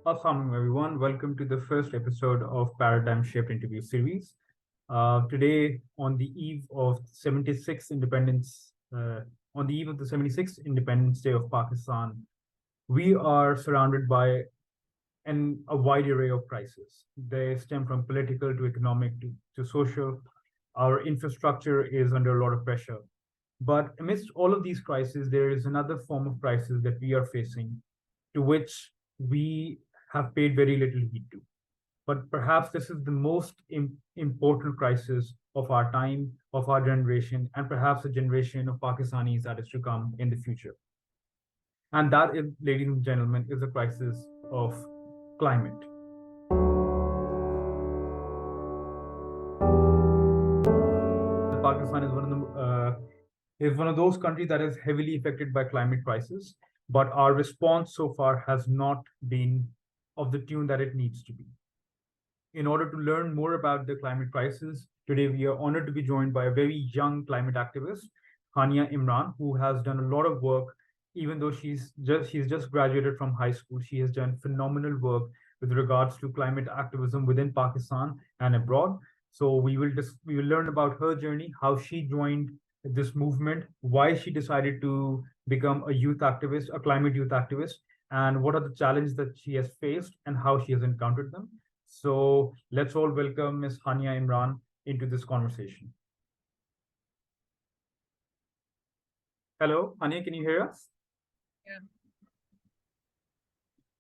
Assalamu everyone. Welcome to the first episode of Paradigm Shift interview series. Today, on the eve of 76th independence, on the eve of the 76th Independence Day of Pakistan, we are surrounded by a wide array of crises. They stem from political to economic to social. Our infrastructure is under a lot of pressure. But amidst all of these crises, there is another form of crisis that we are facing, to which we have paid very little heed to. But perhaps this is the most important crisis of our time, of our generation, and perhaps a generation of Pakistanis that is to come in the future. And that is, ladies and gentlemen, is the crisis of climate. Pakistan is one of those countries that is heavily affected by climate crisis, but our response so far has not been of the tune that it needs to be. In order to learn more about the climate crisis, today we are honored to be joined by a very young climate activist, Hania Imran, who has done a lot of work. Even though she's just graduated from high school, she has done phenomenal work with regards to climate activism within Pakistan and abroad. So we will learn about her journey, how she joined this movement, why she decided to become a youth activist, a climate youth activist, and what are the challenges that she has faced and how she has encountered them. So let's all welcome Ms. Hania Imran into this conversation. Hello, Hania, can you hear us? Yeah.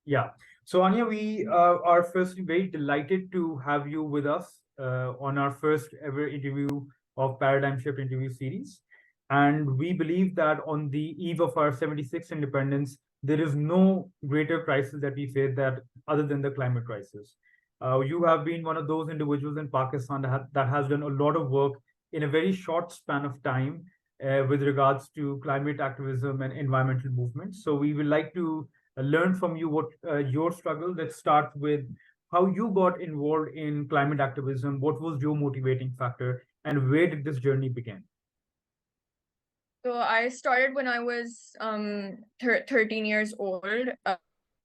Yeah. So Anya, we are firstly very delighted to have you with us on our first ever interview of Paradigm Shift interview series. And we believe that on the eve of our 76th independence, there is no greater crisis that we face that other than the climate crisis. You have been one of those individuals in Pakistan that has done a lot of work in a very short span of time with regards to climate activism and environmental movements. So we would like to learn from you what your struggle. Let's start with how you got involved in climate activism. What was your motivating factor, and where did this journey begin? So I started when I was 13 years old,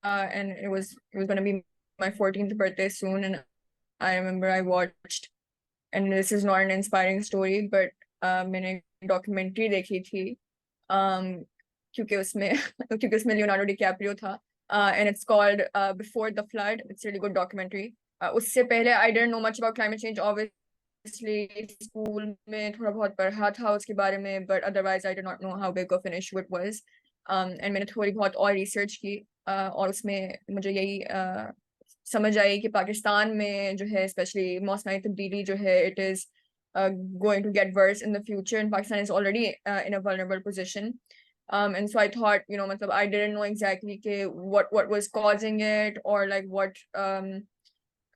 and it was going to be my 14th birthday soon. And I remember I watched, and this is not an inspiring story, but मैंने documentary देखी थी, क्योंकि उसमें Leonardo DiCaprio था, and it's called Before the Flood. It's a really good documentary. उससे पहले I didn't know much about climate change, obviously. School में थोड़ा बहुत पढ़ा था उसके बारे में, but otherwise I did not know how big of an issue it was. And मैंने थोड़ी बहुत और research की, और उसमें मुझे यही समझ आई कि पाकिस्तान में जो है especially मौसमी तब्दीली जो है, it is going to get worse in the future, and Pakistan is already in a vulnerable position. And so I thought, मतलब I didn't know exactly what was causing it, or like what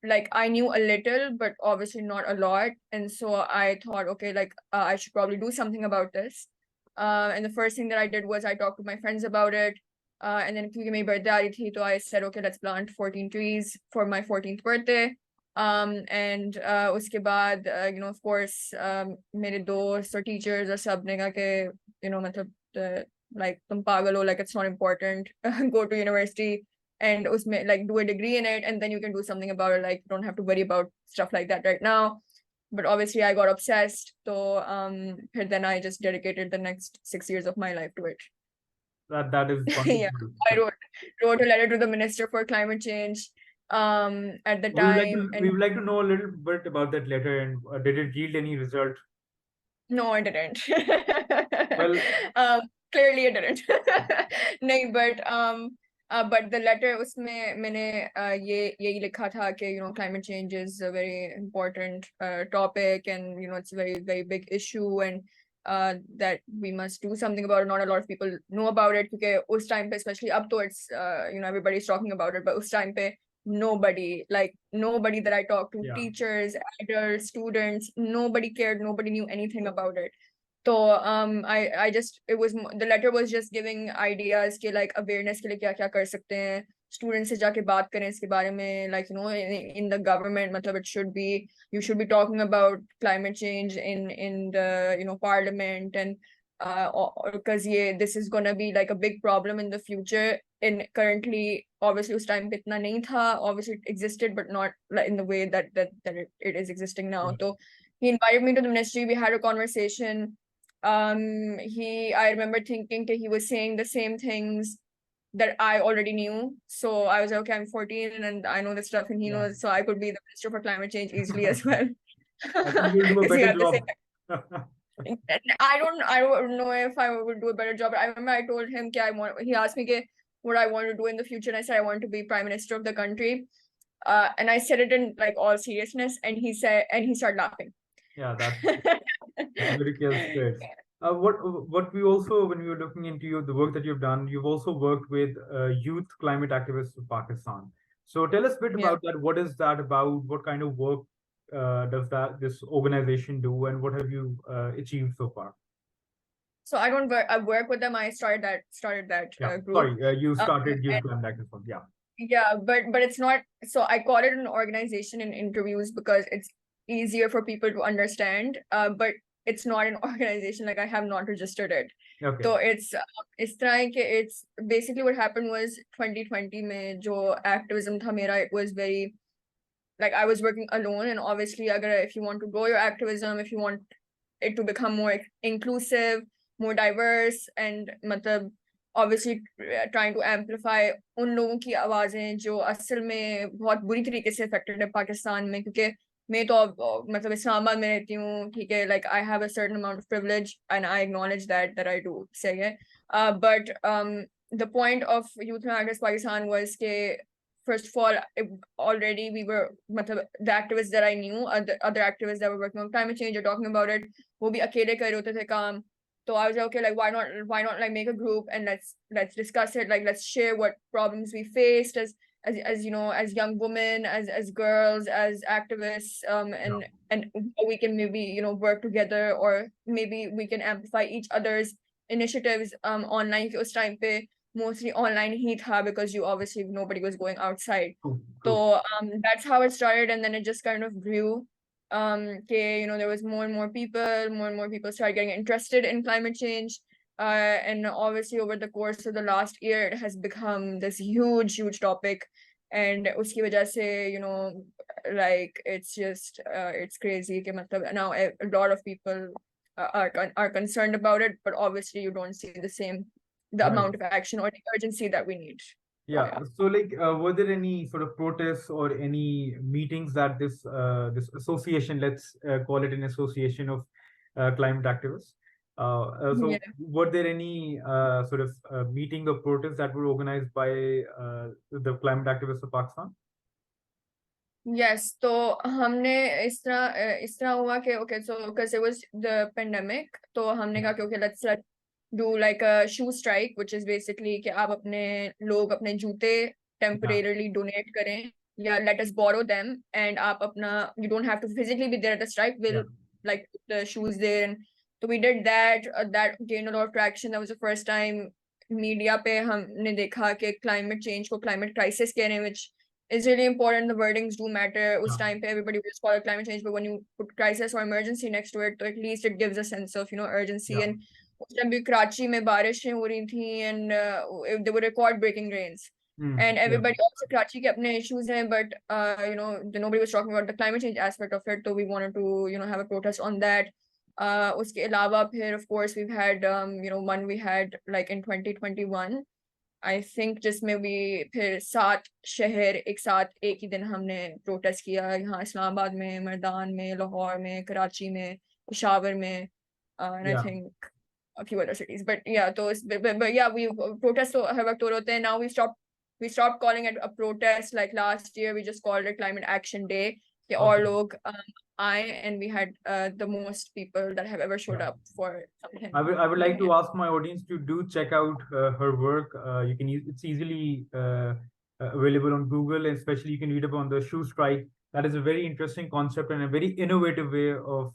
like I knew a little, but obviously not a lot. And so I thought, okay, like I should probably do something about this. And the first thing that I did was I talked to my friends about it. And then क्योंकि मेरी birthday आ रही थी, तो I said, okay, let's plant 14 trees for my 14th birthday. And उसके बाद, of course, मेरे दोस्त और teachers और सब ने कहा कि, मतलब like तुम पागल हो, like it's not important, go to university and usme, like do a degree in it, and then you can do something about it. Like you don't have to worry about stuff like that right now. But obviously I got obsessed, so then I just dedicated the next 6 years of my life to it. That is Yeah, I wrote a letter to the Minister for Climate Change at the time. We would like to know a little bit about that letter, and did it yield any result? No, it didn't. Well, clearly it didn't. No, but the letter उसमें मैंने यही लिखा था कि climate change is a very important topic, and it's a very very big issue, and that we must do something about it. Not a lot of people know about it because उस time पे, especially up to it's everybody's talking about it, but उस time पे nobody that I talked to, yeah. Teachers, adults, students, nobody cared, nobody knew anything about it. So I just, the letter was just giving ideas कि like awareness के लिए क्या क्या कर सकते हैं, students से जाके बात करें इसके बारे में, like in the government, मतलब you should be talking about climate change in the parliament, and because this is gonna be like a big problem in the future. And currently, obviously, उस time पे इतना नहीं था. Obviously, it existed, but not like in the way that it is existing now. Right. So he invited me to the ministry. We had a conversation. I remember thinking that he was saying the same things that I already knew. So I was like, okay, I'm 14 and I know this stuff, and he Yeah. knows, so I could be the minister for climate change easily as well. I think you'll do a Because he better had the same. job. I don't know if I would do a better job. I remember I told him he asked me what I want to do in the future, and I said I want to be prime minister of the country. And I said it in like all seriousness, and he started laughing. Yeah, that's very clear spirit. What we also, when we were looking into the work that you've done, you've also worked with youth climate activists of Pakistan. So tell us a bit Yeah. about that. What is that about? What kind of work does this organization do, and what have you achieved so far? So I don't work. I work with them. I started that Yeah, group. sorry, you started youth And climate activism. Yeah. yeah, but it's not. So I call it an organization in interviews because it's easier for people to understand. But it's not an organization. Like I have not registered it. Okay. So it's trying. It's basically what happened was 2020 में जो activism था मेरा, it was very like I was working alone, and obviously if you want to grow your activism, if you want it to become more inclusive, more diverse, and matlab obviously trying to amplify उन लोगों की आवाजें जो असल में बहुत बुरी तरीके से affected है पाकिस्तान में, क्योंकि मैं तो मतलब इस्लामाबाद में रहती हूँ, ठीक है, like I have a certain amount of privilege and I acknowledge that I do say it. But the point of Youth Activists Pakistan was के first of all, already we were the activists that I knew, other activists that were working on climate change or talking about it, वो भी अकेले कर रहे होते थे काम. So I was like, okay, like why not like make a group and let's discuss it, like let's share what problems we faced as you know, as young women, as girls, as activists, and we can maybe, you know, work together, or maybe we can amplify each other's initiatives online. Us time pe mostly online ही था because you obviously nobody was going outside. Cool. So that's how it started, and then it just kind of grew. You know, there was more and more people started getting interested in climate change. And obviously over the course of the last year, it has become this huge topic. And uski wajah se, you know, like it's just it's crazy कि मतलब now a lot of people are concerned about it, but obviously you don't see the amount of action or the urgency that we need. Yeah. So like, were there any sort of protests or any meetings that this association, let's call it an association of climate activists? So Yeah. were there any sort of meeting or protests that were organized by the climate activists of Pakistan? Yes, तो हमने इस तरह हुआ कि okay, so because it was the pandemic, तो हमने कहा कि okay, let's do like a shoe strike, which is basically कि आप लोग अपने जूते temporarily donate करें, या let us borrow them, and आप you don't have to physically be there at the strike, we'll like put the shoes there. And so we did that. That gained a lot of traction. That was the first time media पे हमने देखा कि climate change को climate crisis कह रहे हैं, which is really important. The wordings do matter. Us time pe everybody will call it climate change, but when you put crisis or emergency next to it, so at least it gives a sense of, you know, urgency. And us time bhi Karachi mein barishein ho rahi thi, and there were record breaking rains. And everybody also Karachi ke apne issues hain, but you know, nobody was talking about the climate change aspect of it, so we wanted to, you know, have a protest on that. Uske alawa phir of course we've had you know, one we had like in 2021, I think जिसमें भी फिर 7 शहर एक साथ एक ही दिन हमने protest किया, यहाँ इस्लामाबाद में, मर्दान में, लाहौर में, कराची में, पेशावर में, and I think a few other cities. But yeah, but yeah, we protest हर वक्त हो रहे होते हैं. Now we stopped calling it a protest. Like last year we just called it Climate Action Day. कि और लोग and we had the most people that have ever showed up for something. I would like to ask my audience to do check out her work. It's easily available on Google, and especially you can read up on the shoe strike. That is a very interesting concept and a very innovative way of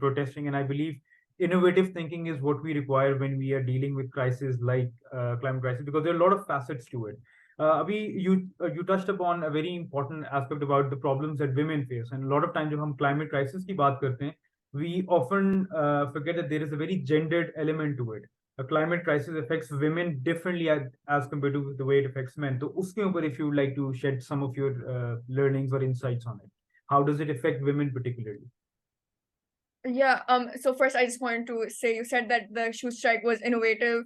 protesting. And I believe innovative thinking is what we require when we are dealing with crises like climate crisis, because there are a lot of facets to it. Abhi, you touched upon a very important aspect about the problems that women face, and a lot of times when हम climate crisis की बात करते हैं, we often forget that there is a very gendered element to it. A climate crisis affects women differently as compared to the way it affects men. So, uske upar, if you would like to shed some of your learnings or insights on it, how does it affect women particularly? Yeah, so first I just wanted to say, you said that the shoe strike was innovative.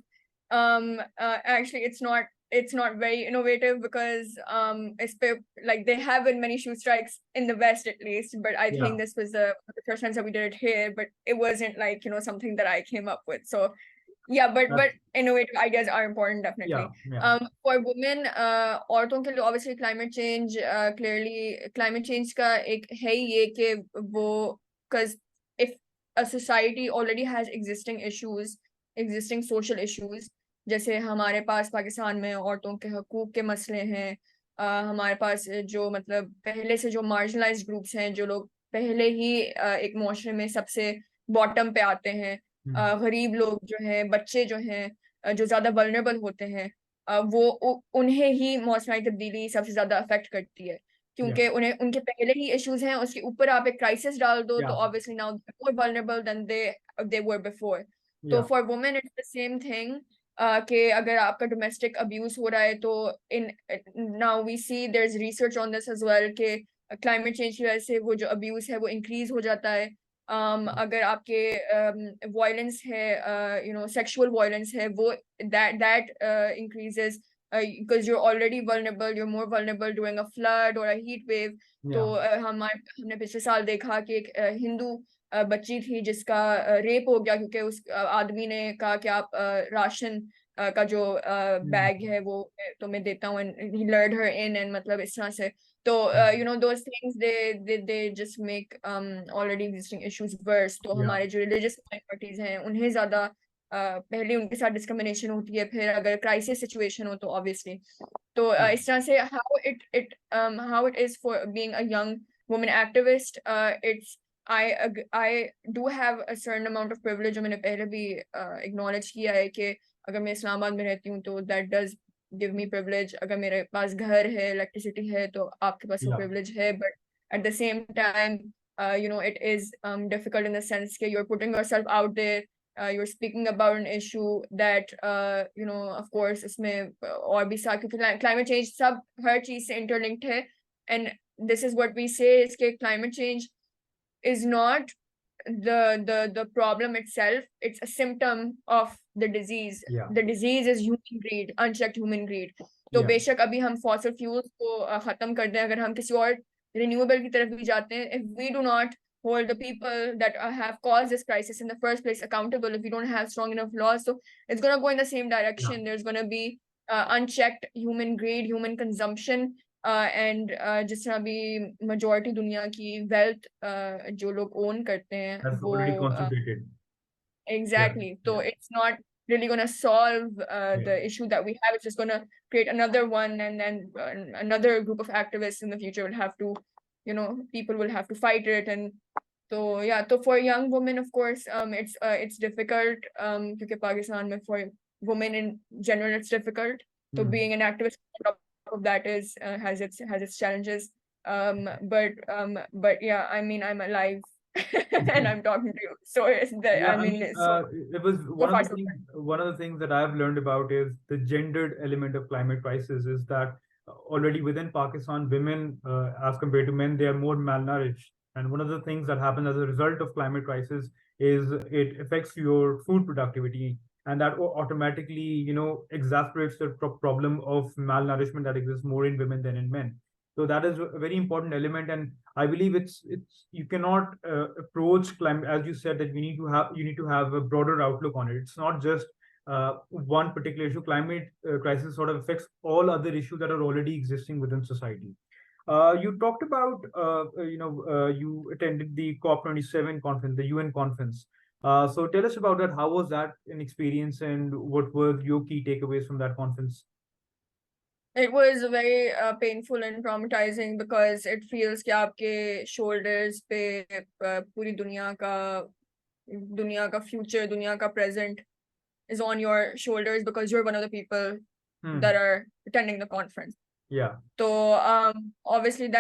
Actually it's not very innovative because it's like they have been many shoe strikes in the West at least, but I Yeah, think this was the first time that we did it here, but it wasn't like, something that I came up with. So yeah, but that's innovative ideas are important, yeah, definitely. yeah, For women, औरतों के लिए obviously climate change, clearly climate change का एक है ही ये कि वो, because if a society already has existing social issues, जैसे हमारे पास पाकिस्तान में औरतों के हकूक के मसले हैं, हमारे पास जो मतलब पहले से जो marginalized groups हैं, जो लोग पहले ही एक मुआशरे में सबसे बॉटम पे आते हैं, गरीब लोग जो हैं, बच्चे जो हैं, जो ज्यादा वल्नरेबल होते हैं, उन्हें ही मौसमी तब्दीली सबसे ज्यादा अफेक्ट करती है, yeah, क्योंकि उन्हें उनके पहले ही इश्यूज हैं, उसके ऊपर आप एक क्राइसिस डाल दो तो yeah, obviously now more vulnerable than they were before. तो yeah, for women it's the same thing, कि अगर आपका डोमेस्टिक अब्यूज हो रहा है तो in now we see there is research on this as well कि क्लाइमेट चेंज की वजह से वो जो अब्यूज है वो इंक्रीज हो जाता है. अगर आपके वायलेंस है, सेक्सुअल वायलेंस है, वो that increases because you're already vulnerable, you're more vulnerable during a flood or a heat wave. तो yeah, हमने पिछले साल देखा कि एक हिंदू बच्ची थी जिसका रेप हो गया, क्योंकि उस आदमी ने कहा कि आप राशन का जो बैग है वो तो मैं देता हूँ, and he lured her in, and मतलब इस तरह से. तो those things they just make already existing issues worse. तो yeah, हमारे जो religious minorities हैं उन्हें ज्यादा पहले उनके साथ डिस्क्रिमिनेशन होती है, फिर अगर क्राइसिस सिचुएशन हो तो ऑब्वियसली. तो yeah, इस तरह से how it is for being a young woman activist, it's I do have a certain amount of privilege, जो मैंने पहले भी acknowledge किया है कि अगर मैं इस्लामाबाद में रहती हूँ तो that does give me privilege. अगर मेरे पास घर है, इलेक्ट्रिसिटी है, तो आपके पास वो yeah, privilege है, but at the same time it is difficult in the sense that you're putting yourself out there, you're speaking about an issue that of course इसमें और भी साथ, क्योंकि climate change सब हर चीज से interlinked है, and this is what we say is कि climate change is not the problem itself, it's a symptom of the disease. yeah, The disease is human greed, unchecked human greed. तो yeah, बेशक अभी हम fossil fuels को खत्म कर दें, अगर हम किसी और renewable की तरफ भी जाते हैं, if we do not hold the people that have caused this crisis in the first place accountable, if we don't have strong enough laws, so it's going to go in the same yeah. direction. There's going to be unchecked human greed, human consumption, and जिस तरह अभी majority दुनिया की wealth जो लोग own करते हैं That's वो already concentrated. Yeah, exactly. So yeah, it's not really going to solve yeah, the issue that we have. It's just going to create another one, and then another group of activists in the future will have to, people will have to fight it. And so yeah, so for young women, of course, it's difficult, because Pakistan mein for women in general it's difficult. So mm, being an activist on top of that is has its challenges. But yeah, I mean, I'm alive and I'm talking to you. So it's the yeah. I I mean, mean, so it was so one of far the so things. good. One of the things that I've learned about is the gendered element of climate crisis. Is that already within Pakistan, women, as compared to men, they are more malnourished. And one of the things that happens as a result of climate crisis is it affects your food productivity, and that automatically, exasperates the problem of malnourishment that exists more in women than in men. So that is a very important element, and I believe it's you cannot approach climate, as you said, that you need to have a broader outlook on it. It's not just one particular issue. Climate crisis sort of affects all other issues that are already existing within society. You talked about you attended the COP27 conference, the UN conference. So tell us about that. How was that an experience, and what were your key takeaways from that conference? It was very painful and traumatizing because it feels कि आपके shoulders पे पूरी दुनिया का future, दुनिया का present is on your shoulders because you're one of the people that Hmm. are attending the conference. Yeah. So obviously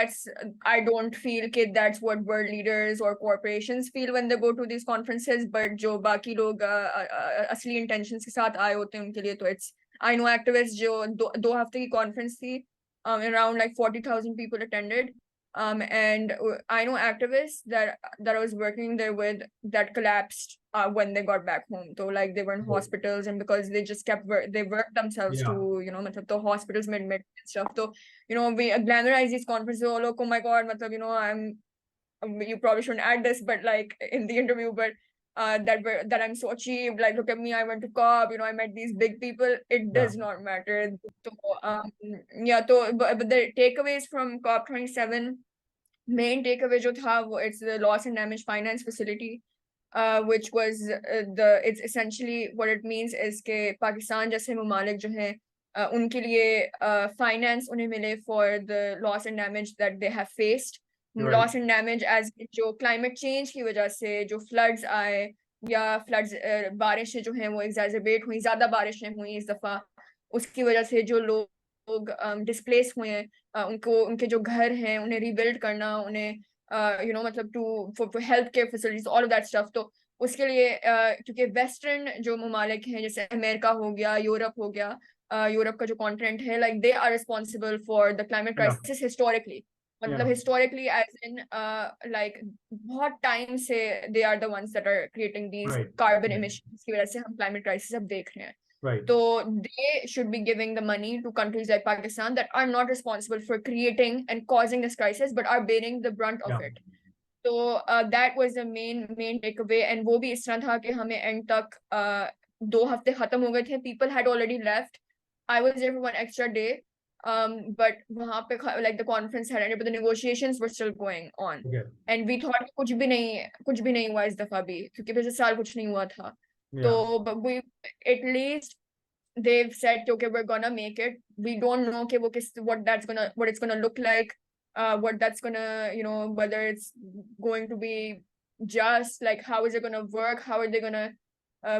I don't feel that that's what world leaders or corporations feel when they go to these conferences, but जो बाकी लोग असली intentions के साथ आए होते हैं उनके लिए तो it's I know activists जो दो हफ्ते की conference थी, around like 40,000 people attended. And I know activists that I was working there with that collapsed when they got back home. So like they were in Oh. hospitals, and because they just they worked themselves Yeah. to, matlab, the hospitals made and stuff. So, we glamorize these conferences. Oh, look, oh my God, matlab, you probably shouldn't add this, but like in the interview, but that I'm so achieved. Like, look at me, I went to COP, I met these big people. It Yeah. does not matter. So, yeah, but the takeaways from COP27, main takeaway jo tha, it's the loss and damage finance facility, which was it's essentially what it means is ke Pakistan jaise mamalik jo hain, unke liye finance unhe mile for the loss and damage that they have faced. Right. Loss and damage as जो climate change की वजह से जो floods आए, या floods बारिशें जो हैं वो exacerbate हुई, ज्यादा बारिशें हुई इस दफा, उसकी वजह से जो लोग displace हुए हैं, उनके जो घर हैं उन्हें rebuild करना, उन्हें मतलब for health care facilities, all of that stuff. तो उसके लिए क्योंकि वेस्टर्न जो ममालिक हैं जैसे अमेरिका हो गया, यूरोप हो गया, यूरोप का जो कॉन्टिनेंट है, like they are responsible for the climate crisis historically. मतलब historically as in like बहुत टाइम से they are the ones that are creating these carbon emissions की वजह से हम climate crisis अब देख रहे हैं. So they should be giving the money to countries like Pakistan that are not responsible for creating and causing this crisis, but are bearing the brunt of it. So that was the main takeaway. And वो भी इस तरह था कि हमें end तक 2 हफ्ते खत्म हो गए थे. People had already left. I was there for 1 extra day. But वहाँ पे like the conference had ended, but the negotiations were still going on. And we thought कुछ भी नहीं हुआ इस दफा भी, क्योंकि पिछले साल कुछ नहीं हुआ था. So but we at least they've said okay, we're gonna make it. We don't know okay, what it's gonna look like, what that's gonna, whether it's going to be just like, how is it gonna work, how are they gonna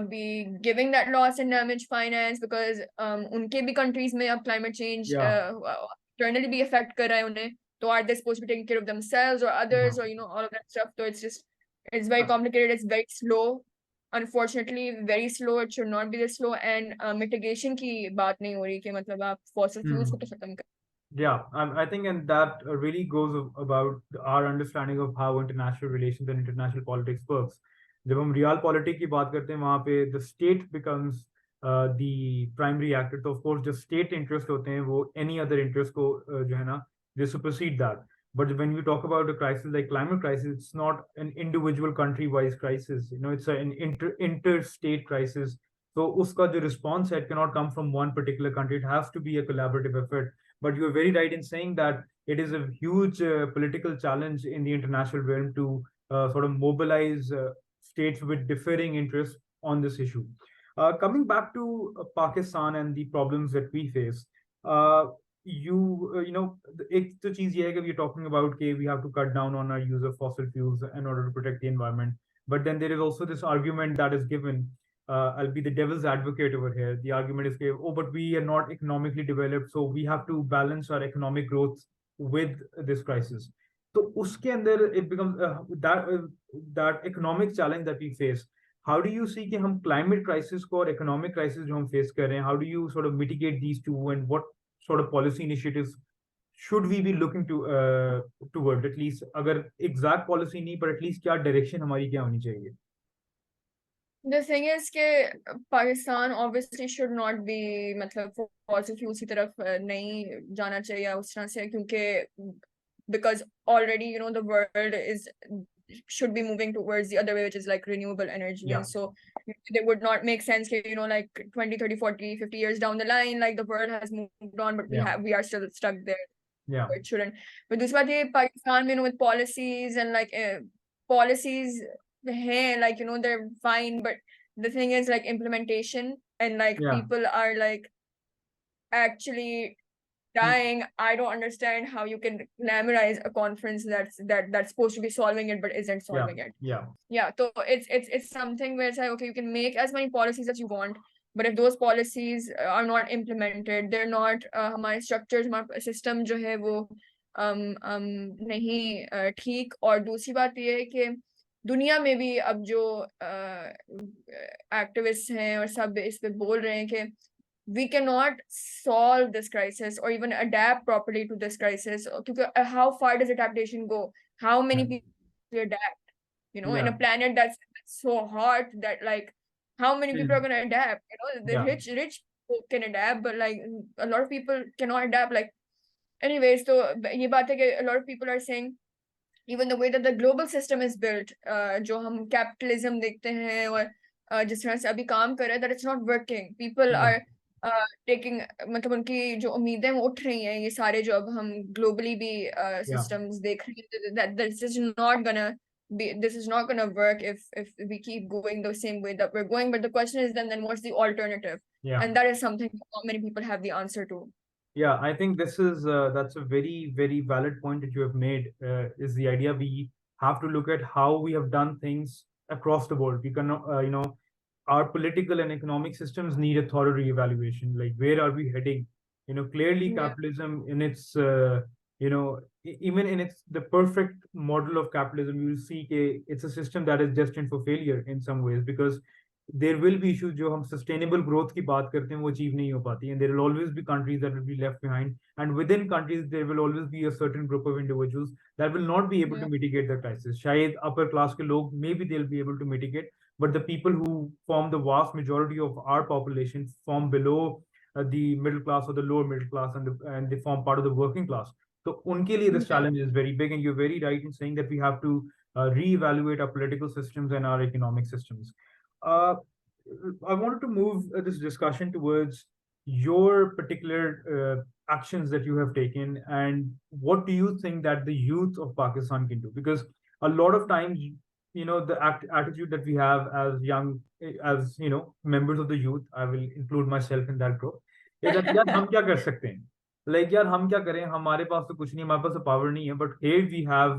be giving that loss and damage finance, because unke bhi countries mein ab climate change internally be affect kar raha hai unhe. So are they supposed to be taking care of themselves or others, or all of that stuff. So it's very complicated, it's very slow, unfortunately very slow. It should not be this slow. And mitigation की बात नहीं हो रही कि मतलब आप fossil fuels को तो खत्म कर. Yeah, I think, and that really goes about our understanding of how international relations and international politics works. जब हम real politics की बात करते हैं वहाँ पे the state becomes the primary actor. तो of course जो state interest होते हैं वो any other interest को जो है ना they supersede that. But when we talk about a crisis like climate crisis, it's not an individual country-wise crisis. It's an interstate crisis. So uska jo response it cannot come from one particular country. It has to be a collaborative effort. But you're very right in saying that it is a huge political challenge in the international realm to sort of mobilize states with differing interests on this issue. Coming back to Pakistan and the problems that we face, एक तो चीज ये है कि we're talking about कि we have to cut down on our use of fossil fuels in order to protect the environment. But then there is also this argument that is given. I'll be the devil's advocate over here. The argument is, oh, but we are not economically developed, so we have to balance our economic growth with this crisis. So uske andar it becomes that economic challenge that we face. How do you see कि हम climate crisis को और economic crisis जो हम face कर रहे हैं, how do you sort of mitigate these two, and what sort of policy initiatives should we be looking to toward, at least अगर exact policy नहीं, but at least क्या direction हमारी क्या होनी चाहिए? The thing is कि Pakistan obviously should not be मतलब fossil fuels की तरफ नहीं जाना चाहिए उस तरह से, क्योंकि because already the world should be moving towards the other way, which is like renewable energy. And so they would not make sense like 20, 30, 40, 50 years down the line, like the world has moved on, but we are still stuck there. So it shouldn't. But दूसरी बात ये Pakistan with policies and like policies like they're fine, but the thing is like implementation, and like people are like actually dying. I don't understand how you can glamorize a conference that's supposed to be solving it but isn't solving it. So it's something where it's like, okay, you can make as many policies as you want, but if those policies are not implemented, they're not हमारे structures, हमारा system जो है वो नहीं ठीक. और दूसरी बात ये है कि दुनिया में भी अब जो एक्टिविस्ट हैं और सब इस पे बोल रहे हैं कि we cannot solve this crisis or even adapt properly to this crisis. Because how far does adaptation go? How many people adapt? You know, in a planet that's so hot that like, how many people are going to adapt? You know, the rich people can adapt, but like a lot of people cannot adapt. Like, anyways, so ये बात है कि a lot of people are saying even the way that the global system is built, जो हम capitalism देखते हैं और जिस तरह से अभी काम कर रहे हैं, that it's not working. People are taking, मतलब उनकी जो उम्मीदें वो उठ रही हैं, ये सारे जो अब हम globally भी systems देख रहे हैं, that this is not gonna work if we keep going the same way that we're going. But the question is then what's the alternative? And that is something not many people have the answer to. Yeah, I think this is that's a very, very valid point that you have made. Is the idea we have to look at how we have done things across the board. We cannot, our political and economic systems need a thorough reevaluation. Like, where are we heading? Clearly, capitalism in its, even in its the perfect model of capitalism, you will see it's a system that is destined for failure in some ways, because there will be issues जो हम sustainable growth की बात करते हैं वो achieve नहीं हो पाती, and there will always be countries that will be left behind, and within countries there will always be a certain group of individuals that will not be able to mitigate the crisis. शायद upper class के लोग maybe they'll be able to mitigate, but the people who form the vast majority of our population form below the middle class or the lower middle class, and they form part of the working class. So उनके लिए this challenge is very big, and you're very right in saying that we have to reevaluate our political systems and our economic systems. I wanted to move this discussion towards your particular actions that you have taken, and what do you think that the youth of Pakistan can do? Because a lot of times, the attitude that we have as members of the youth, I will include myself in that group, is that यार हम क्या कर सकते हैं? Like, यार हम क्या करें? हमारे पास तो कुछ नहीं, हमारे पास तो power नहीं है. But here we have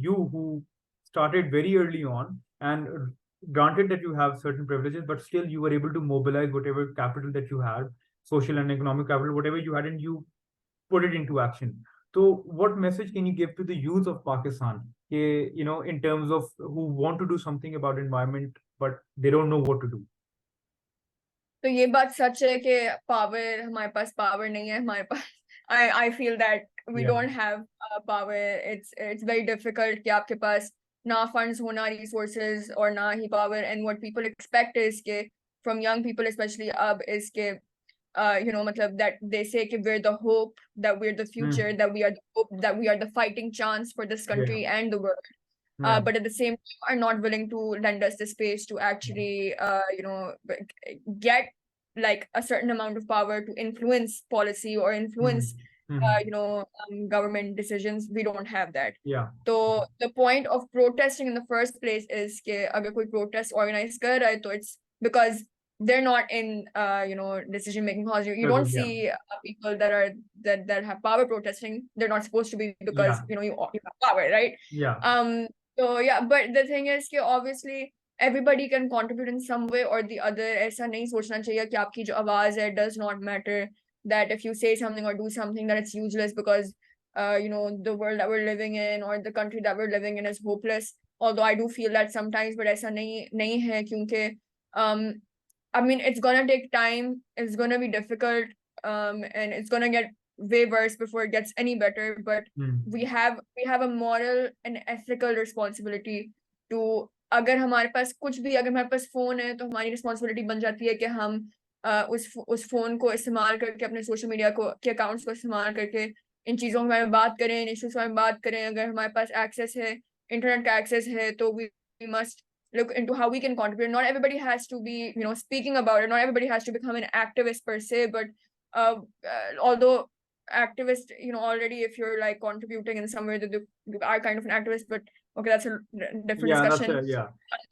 you who started very early on, and granted that you have certain privileges, but still you were able to mobilize whatever capital that you had, social and economic capital, whatever you had, and you put it into action. So what message can you give to the youth of Pakistan, in terms of who want to do something about environment, but they don't know what to do? तो ये बात सच है कि power, हमारे पास power नहीं है, हमारे पास I feel that we don't have power. It's very difficult कि आपके पास ना funds हो, ना resources और ना ही power. And what people expect is कि from young people especially अब is कि मतलब that they say कि we're the hope, that we're the future, that we are the hope, that we are the fighting chance for this country and the world. But at the same time are not willing to lend us the space to actually get like a certain amount of power to influence policy or influence government decisions. We don't have that. So the point of protesting in the first place is कि अगर कोई protest organize कर रहा है तो it's because they're not in decision making policy. You don't see people that have power protesting. They're not supposed to be, because you have power, right? So but the thing is कि obviously everybody can contribute in some way or the other. ऐसा नहीं सोचना चाहिए कि आपकी जो आवाज है does not matter, that if you say something or do something that it's useless because the world that we're living in or the country that we're living in is hopeless. Although I do feel that sometimes, but ऐसा नहीं है, क्योंकि I mean, it's gonna take time, it's gonna be difficult, and it's gonna get way worse before it gets any better. But we have a moral and ethical responsibility to, अगर हमारे पास कुछ भी, अगर हमारे पास फोन है तो हमारी responsibility बन जाती है कि हम उस फोन को इस्तेमाल करके अपने सोशल मीडिया के अकाउंट्स को इस्तेमाल करके इन चीजों के बारे में बात करें, इन इश्यूज के बारे में बात करें. अगर हमारे पास एक्सेस है, इंटरनेट का एक्सेस है, तो we must look into how we can contribute. Not everybody has to be speaking about it, not everybody has to become an activist per se, but although activist, already if you're like contributing in some way, that you are kind of an activist. But okay, that's a different discussion.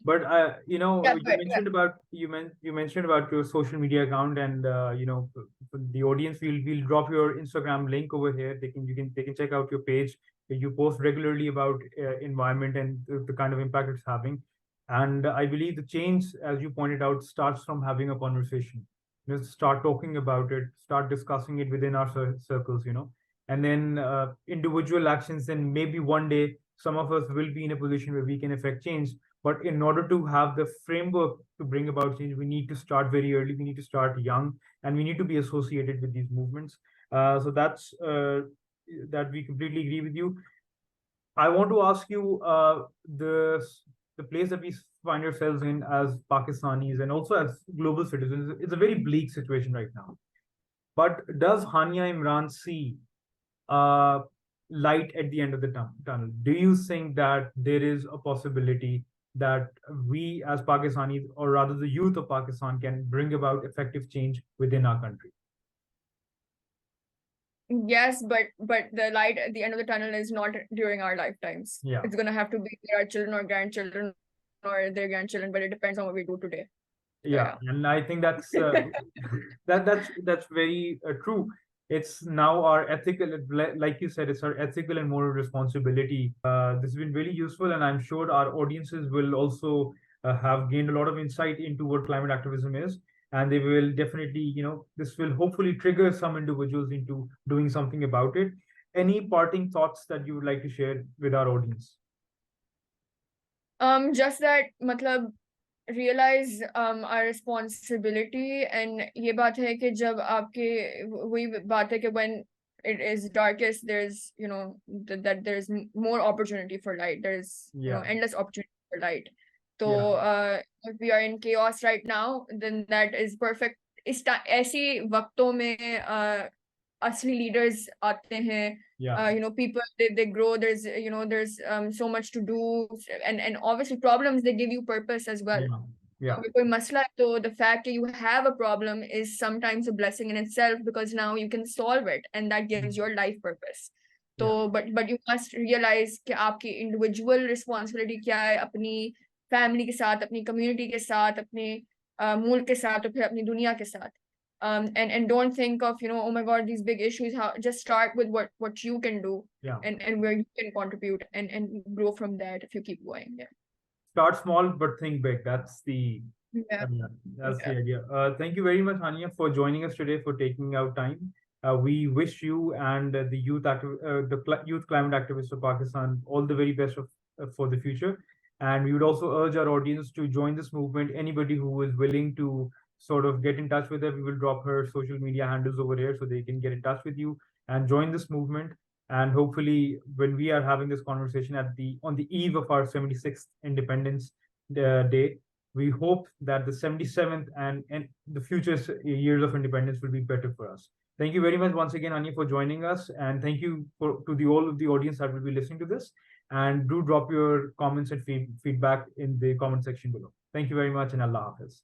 But you mentioned about you mentioned about your social media account, and the audience, we'll drop your Instagram link over here. They can check out your page. You post regularly about environment and the kind of impact it's having. And I believe the change, as you pointed out, starts from having a conversation. start talking about it, start discussing it within our circles, and then individual actions. Then maybe one day some of us will be in a position where we can affect change. But in order to have the framework to bring about change, we need to start very early. We need to start young, and we need to be associated with these movements. So that's that we completely agree with you. I want to ask you the place that we find ourselves in as Pakistanis and also as global citizens. It's a very bleak situation right now. But does Hania Imran see uh, light at the end of the tunnel? Do you think that there is a possibility that we as Pakistanis, or rather the youth of Pakistan, can bring about effective change within our country? Yes, but the light at the end of the tunnel is not during our lifetimes. Yeah. It's gonna have to be our children or grandchildren or their grandchildren, but it depends on what we do today. Yeah, and I think that's that's very true. It's now our ethical, like you said, it's our ethical and moral responsibility. This has been really useful, and I'm sure our audiences will also have gained a lot of insight into what climate activism is, and they will definitely, this will hopefully trigger some individuals into doing something about it. Any parting thoughts that you would like to share with our audience? Just that, matlab, realize our responsibility, and ये बात है कि जब आपके वही बात है कि when it is darkest, there's that there's more opportunity for light. There's endless opportunity for light. So if we are in chaos right now, then that is perfect. ऐसी वक्तों में असली leaders आते हैं. People they grow. There's so much to do, and obviously problems, they give you purpose as well. कोई मसला है, तो the fact that you have a problem is sometimes a blessing in itself, because now you can solve it, and that gives your life purpose. तो but you must realize कि आपकी individual responsibility क्या है, अपनी family के साथ, अपनी community के साथ, अपने मुल्क के साथ, और फिर अपनी दुनिया के साथ. And don't think of oh my god, these big issues. How just start with what you can do, and where you can contribute, and grow from that if you keep going. Start small but think big. That's the idea. Thank you very much, Hania, for joining us today, for taking out time. We wish you and the youth climate activists of Pakistan all the very best for the future. And we would also urge our audience to join this movement. Anybody who is willing to sort of get in touch with her, we will drop her social media handles over here so they can get in touch with you and join this movement. And hopefully, when we are having this conversation on the eve of our 76th Independence Day, we hope that the 77th and the future years of independence will be better for us. Thank you very much once again, Anya, for joining us, and thank you to all of the audience that will be listening to this. And do drop your comments and feedback in the comment section below. Thank you very much, and Allah Hafiz.